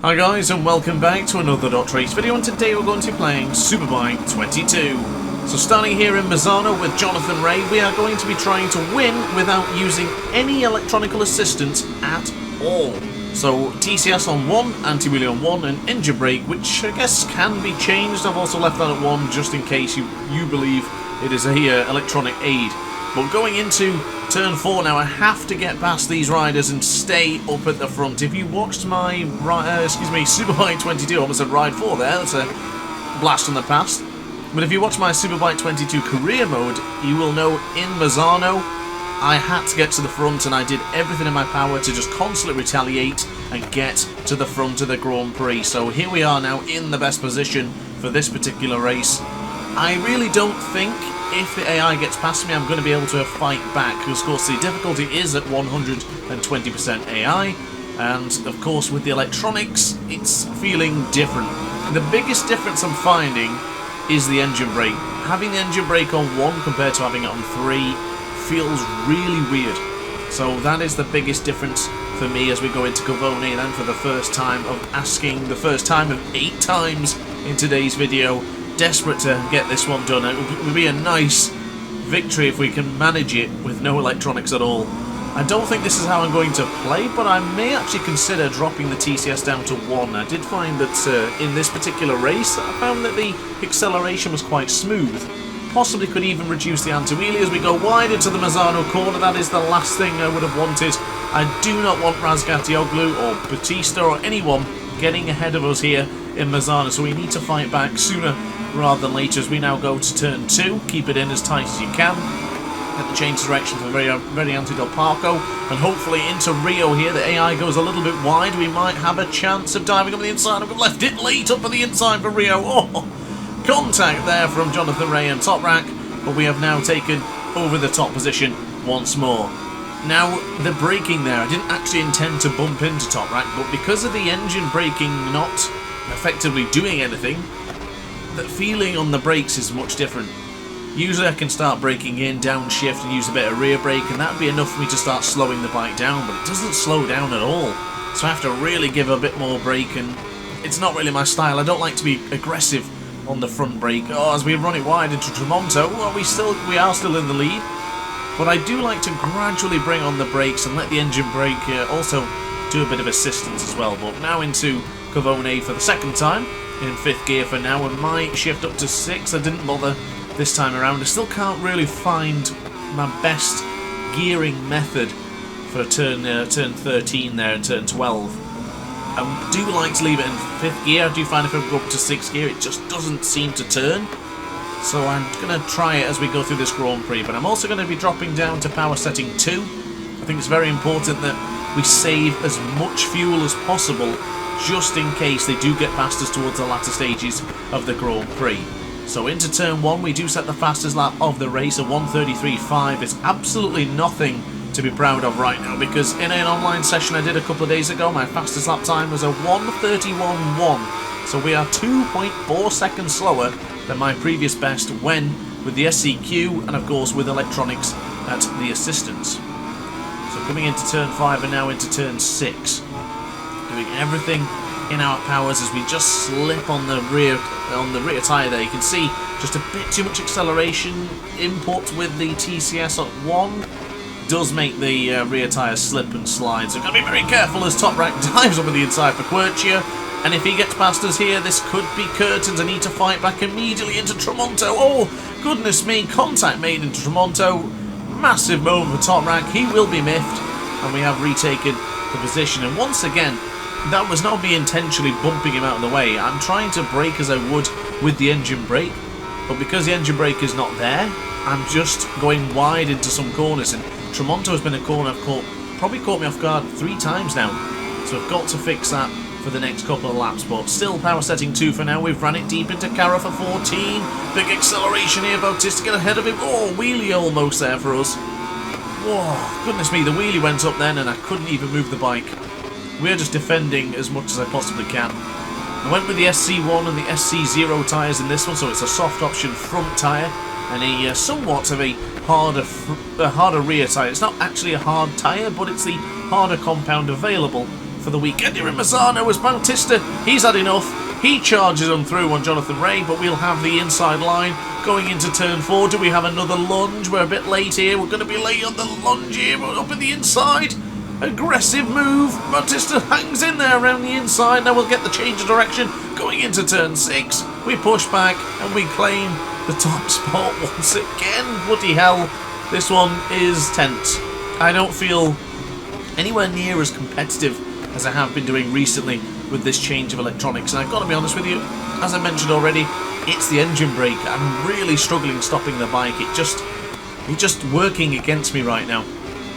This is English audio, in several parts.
Hi guys, and welcome back to another DrAce video, and today we're going to be playing Superbike 22. So starting here in Misano with Jonathan Ray, we are going to be trying to win without using any electronical assistance at all. So TCS on 1, anti-wheelie on 1, and engine brake, which I guess can be changed. I've also left that at 1 just in case you believe it is a electronic aid. But going into turn 4 now, I have to get past these riders and stay up at the front. If you watched my, Superbike 22, I almost said Ride 4 there, that's a blast from the past. But if you watch my Superbike 22 career mode, you will know in Misano, I had to get to the front and I did everything in my power to just constantly retaliate and get to the front of the Grand Prix. So here we are now in the best position for this particular race. I really don't think if the AI gets past me, I'm going to be able to fight back, because of course the difficulty is at 120% AI, and of course with the electronics, it's feeling different. The biggest difference I'm finding is the engine brake. Having the engine brake on 1 compared to having it on 3 feels really weird. So that is the biggest difference for me as we go into Cavone, then for the first time of 8 times in today's video. Desperate to get this one done. It would be a nice victory if we can manage it with no electronics at all. I don't think this is how I'm going to play, but I may actually consider dropping the TCS down to 1. I did find that in this particular race, I found that the acceleration was quite smooth. Possibly could even reduce the anti-wheelie as we go wide into the Misano corner. That is the last thing I would have wanted. I do not want Razgatioglu or Batista or anyone getting ahead of us here in Misano, so we need to fight back sooner rather than later as we now go to turn 2. Keep it in as tight as you can. Get the change direction for Variante del Parco, and hopefully into Rio here. The AI goes a little bit wide. We might have a chance of diving over the inside. I've left it late up on the inside for Rio. Oh, contact there from Jonathan Ray and Top Rack, but we have now taken over the top position once more. Now, the braking there, I didn't actually intend to bump into Top Rack, but because of the engine braking not effectively doing anything, the feeling on the brakes is much different. Usually I can start braking in, downshift, and use a bit of rear brake, and that would be enough for me to start slowing the bike down, but it doesn't slow down at all. So I have to really give a bit more brake, and it's not really my style. I don't like to be aggressive on the front brake. Oh, as we run it wide into Tremonto, well, we are still in the lead. But I do like to gradually bring on the brakes and let the engine brake also do a bit of assistance as well. But now into Cavone for the second time, in 5th gear for now, and might shift up to 6. I didn't bother this time around. I still can't really find my best gearing method for turn 13 there and turn 12. I do like to leave it in 5th gear. I do find if I go up to 6th gear, it just doesn't seem to turn. So I'm going to try it as we go through this Grand Prix, but I'm also going to be dropping down to power setting 2. I think it's very important that we save as much fuel as possible, just in case they do get past us towards the latter stages of the Grand Prix. So into turn 1, we do set the fastest lap of the race, a 1:33.5. It's absolutely nothing to be proud of right now, because in an online session I did a couple of days ago, my fastest lap time was a 1:31.1. So we are 2.4 seconds slower than my previous best when with the SCQ and of course with electronics at the assistance. So coming into turn 5 and now into turn 6. Doing everything in our powers as we just slip on the rear tyre there. You can see just a bit too much acceleration input with the TCS at 1 does make the rear tyre slip and slide. So we've got to be very careful as Top Rack dives over the inside for Quercia. And if he gets past us here, this could be curtains. I need to fight back immediately into Tremonto. Oh, goodness me, contact made into Tremonto. Massive moment for Top Rack. He will be miffed. And we have retaken the position. And once again, that was not me intentionally bumping him out of the way. I'm trying to brake as I would with the engine brake. But because the engine brake is not there, I'm just going wide into some corners. And Tremonto has been a corner I've probably caught me off guard 3 times now. So I've got to fix that for the next couple of laps, but still power setting 2 for now. We've ran it deep into Cara for 14. Big acceleration here, Bautista get ahead of him. Oh, wheelie almost there for us. Whoa, goodness me, the wheelie went up then and I couldn't even move the bike. We're just defending as much as I possibly can. I went with the SC1 and the SC0 tyres in this one, so it's a soft option front tyre and a somewhat of a harder rear tyre. It's not actually a hard tyre, but it's the harder compound available for the weekend here in Mazzano as Bautista, he's had enough. He charges on through on Jonathan Ray, but we'll have the inside line going into turn 4. Do we have another lunge? We're a bit late here. We're going to be late on the lunge here. We're up in the inside. Aggressive move. Bautista hangs in there around the inside. Now we'll get the change of direction going into turn 6. We push back and we claim the top spot once again. Bloody hell. This one is tense. I don't feel anywhere near as competitive as I have been doing recently with this change of electronics, and I've got to be honest with you, as I mentioned already, it's the engine brake. I'm really struggling stopping the bike. It's just working against me right now.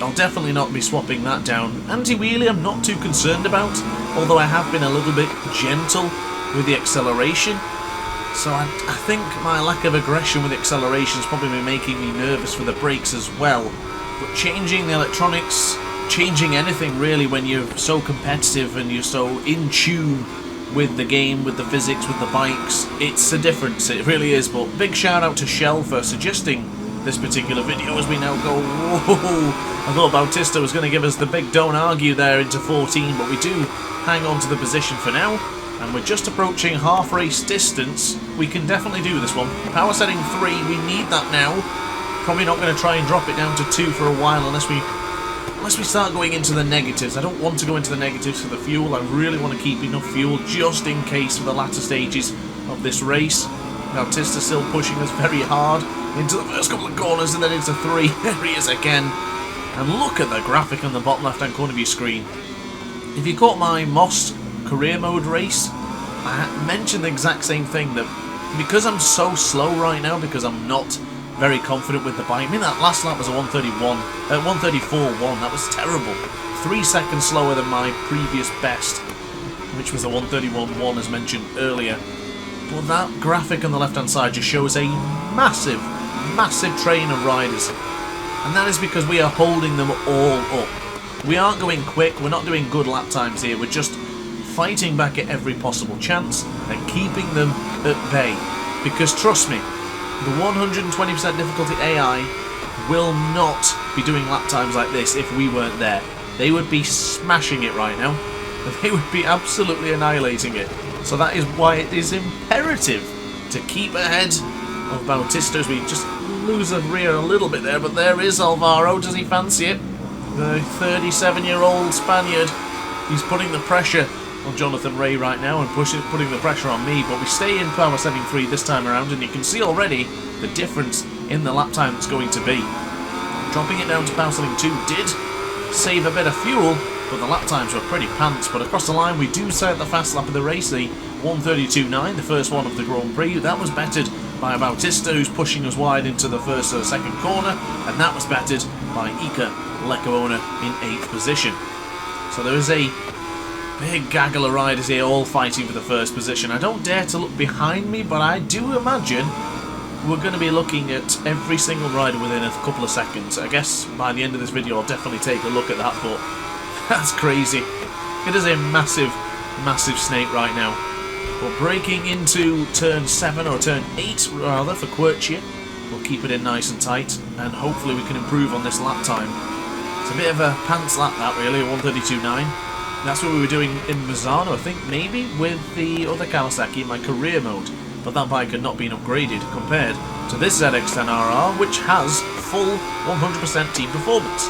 I'll definitely not be swapping that down. Anti-wheelie I'm not too concerned about, although I have been a little bit gentle with the acceleration. So I think my lack of aggression with the acceleration is probably making me nervous for the brakes as well. But changing the electronics, changing anything really when you're so competitive and you're so in tune with the game, with the physics, with the bikes, it's a difference, it really is. But big shout out to Shell for suggesting this particular video as we now go, whoa, I thought Bautista was going to give us the big don't argue there into 14, but we do hang on to the position for now, and we're just approaching half race distance. We can definitely do this one. Power setting 3, we need that now. Probably not going to try and drop it down to 2 for a while unless we start going into the negatives. I don't want to go into the negatives for the fuel. I really want to keep enough fuel just in case for the latter stages of this race. Bautista still pushing us very hard into the first couple of corners and then into 3. There he is again. And look at the graphic on the bottom left hand corner of your screen. If you caught my Moss career mode race, I mentioned the exact same thing, that because I'm so slow right now, because I'm not very confident with the bike. I mean, that last lap was a 134.1. That was terrible. 3 seconds slower than my previous best, which was a 131.1 as mentioned earlier. But that graphic on the left-hand side just shows a massive, massive train of riders. And that is because we are holding them all up. We aren't going quick, we're not doing good lap times here, we're just fighting back at every possible chance and keeping them at bay. Because trust me, the 120% difficulty AI will not be doing lap times like this if we weren't there. They would be smashing it right now. They would be absolutely annihilating it. So that is why it is imperative to keep ahead of Bautista as we just lose the rear a little bit there. But there is Alvaro. Does he fancy it? The 37-year-old Spaniard. He's putting the pressure on Jonathan Ray right now and putting the pressure on me, but we stay in power setting 3 this time around, and you can see already the difference in the lap time it's going to be. Dropping it down to power setting 2 did save a bit of fuel, but the lap times were pretty pants. But across the line we do set the fast lap of the race, the 132.9, the first one of the Grand Prix. That was bettered by Bautista, who's pushing us wide into the first or second corner, and that was bettered by Iker Lecuona in 8th position. So there is a big gaggle of riders here all fighting for the first position. I don't dare to look behind me, but I do imagine we're going to be looking at every single rider within a couple of seconds. I guess by the end of this video I'll definitely take a look at that, but that's crazy. It is a massive, massive snake right now. We're breaking into turn 7, or turn 8 rather, for Quercia. We'll keep it in nice and tight, and hopefully we can improve on this lap time. It's a bit of a pants lap that really, a 132.9. That's what we were doing in Mazzano, I think, maybe with the other Kawasaki in my career mode, but that bike had not been upgraded compared to this ZX-10RR, which has full 100% team performance.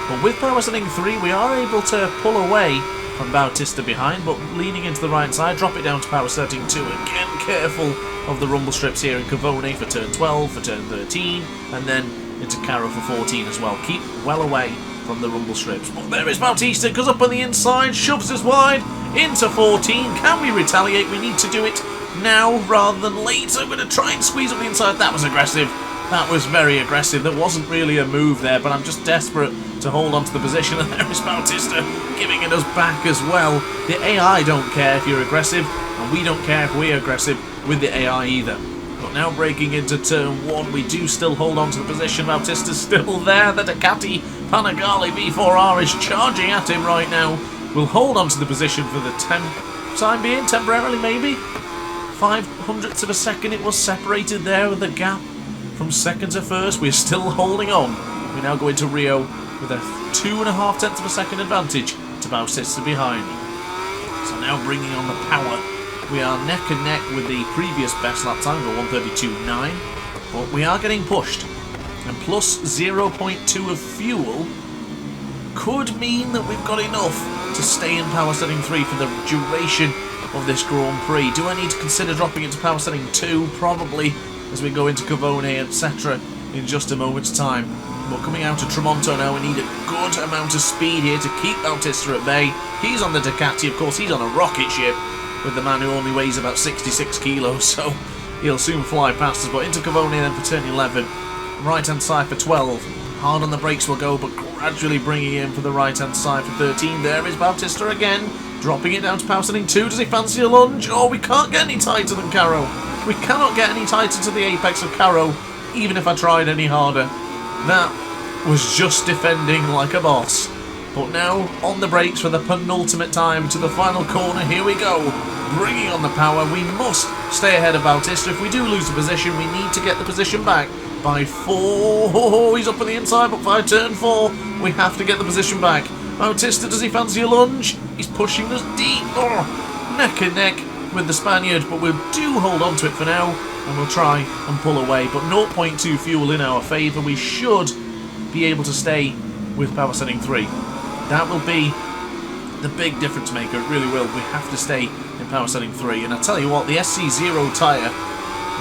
But with power setting 3, we are able to pull away from Bautista behind, but leaning into the right side, drop it down to power setting 2. Again, careful of the rumble strips here in Cavone for turn 12, for turn 13, and then into Caro for 14 as well. Keep well away from the rumble strips. But there is Bautista, goes up on the inside, shoves us wide into 14. Can we retaliate? We need to do it now rather than later. I'm going to try and squeeze up the inside. That was aggressive. That was very aggressive. There wasn't really a move there, but I'm just desperate to hold on to the position. And there is Bautista giving it us back as well. The AI don't care if you're aggressive, and we don't care if we're aggressive with the AI either. But now breaking into turn 1, we do still hold on to the position. Bautista's still there. The Ducati Panigale V4R is charging at him right now. We'll hold on to the position for the time being, temporarily maybe. 0.05 of a second it was separated there with the gap from second to first. We're still holding on. We now go into Rio with a 2.5 of a second advantage to Bautista behind. So now bringing on the power. We are neck and neck with the previous best lap time for 1:32.9, but we are getting pushed. And plus 0.2 of fuel could mean that we've got enough to stay in power setting 3 for the duration of this Grand Prix. Do I need to consider dropping it to power setting 2? Probably, as we go into Cavone, etc. in just a moment's time. But coming out of Tremonto now, we need a good amount of speed here to keep Bautista at bay. He's on the Ducati, of course, he's on a rocket ship with the man who only weighs about 66 kilos, so he'll soon fly past us. But into Cavone then for turn 11. Right-hand side for 12. Hard on the brakes will go, but gradually bringing in for the right-hand side for 13. There is Bautista again, dropping it down to power setting 2. Does he fancy a lunge? Oh, we can't get any tighter than Caro. We cannot get any tighter to the apex of Caro, even if I tried any harder. That was just defending like a boss. But now, on the brakes for the penultimate time to the final corner. Here we go. Bringing on the power. We must stay ahead of Bautista. If we do lose the position, we need to get the position back by 4. Oh, he's up on the inside, but by turn 4, we have to get the position back. Bautista, does he fancy a lunge? He's pushing us deep. Oh, neck and neck with the Spaniard, but we'll do hold on to it for now, and we'll try and pull away. But 0.2 fuel in our favour. We should be able to stay with power setting 3. That will be the big difference maker. It really will. We have to stay in power setting 3. And I tell you what, the SC0 tyre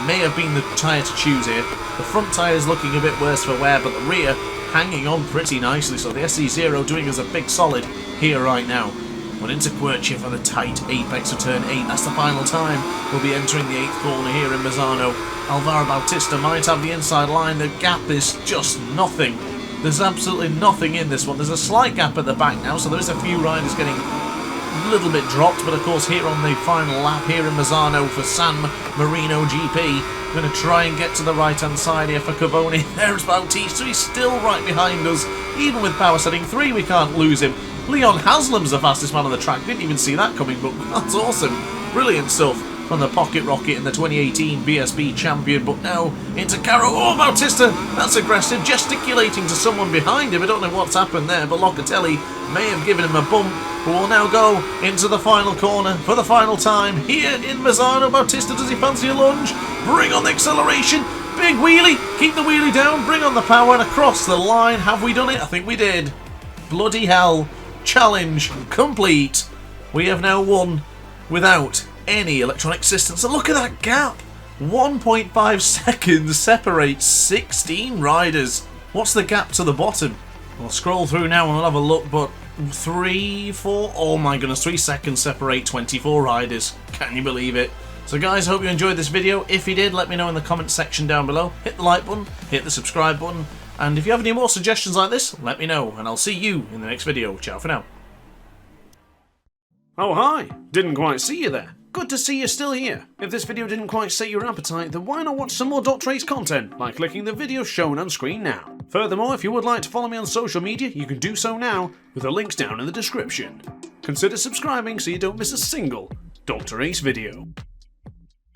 may have been the tyre to choose here. The front tyre is looking a bit worse for wear, but the rear hanging on pretty nicely. So the SC0 doing us a big solid here right now. But into Quercia for the tight apex of turn 8. That's the final time. We'll be entering the 8th corner here in Misano. Alvaro Bautista might have the inside line. The gap is just nothing. There's absolutely nothing in this one. There's a slight gap at the back now, so there's a few riders getting a little bit dropped. But of course, here on the final lap here in Misano for San Marino GP, we're going to try and get to the right-hand side here for Cavone. There's Bautista. He's still right behind us. Even with power setting 3, we can't lose him. Leon Haslam's the fastest man on the track. Didn't even see that coming, but that's awesome. Brilliant stuff from the Pocket Rocket and the 2018 BSB champion. But now into Caro. Oh, Bautista! That's aggressive, gesticulating to someone behind him. I don't know what's happened there, but Locatelli may have given him a bump. But we'll now go into the final corner for the final time here in Misano. Bautista, does he fancy a lunge? Bring on the acceleration. Big wheelie. Keep the wheelie down. Bring on the power and across the line. Have we done it? I think we did. Bloody hell. Challenge complete. We have now won without any electronic assistance. And look at that gap. 1.5 seconds separates 16 riders. What's the gap to the bottom? I'll scroll through now and I'll have a look, but 3, 4, oh my goodness, 3 seconds separate 24 riders. Can you believe it? So guys, I hope you enjoyed this video. If you did, let me know in the comment section down below. Hit the like button, hit the subscribe button, and if you have any more suggestions like this, let me know, and I'll see you in the next video. Ciao for now. Oh hi, didn't quite see you there. Good to see you're still here. If this video didn't quite sate your appetite, then why not watch some more DrAce content by clicking the video shown on screen now. Furthermore, if you would like to follow me on social media, you can do so now with the links down in the description. Consider subscribing so you don't miss a single DrAce video.